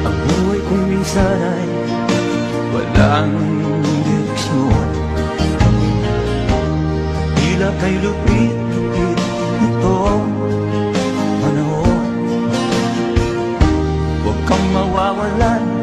Ang buhay kong minsan ay walang direksyon. Tila kay lupit-lupit nitong panahon. Huwag kang mawawalan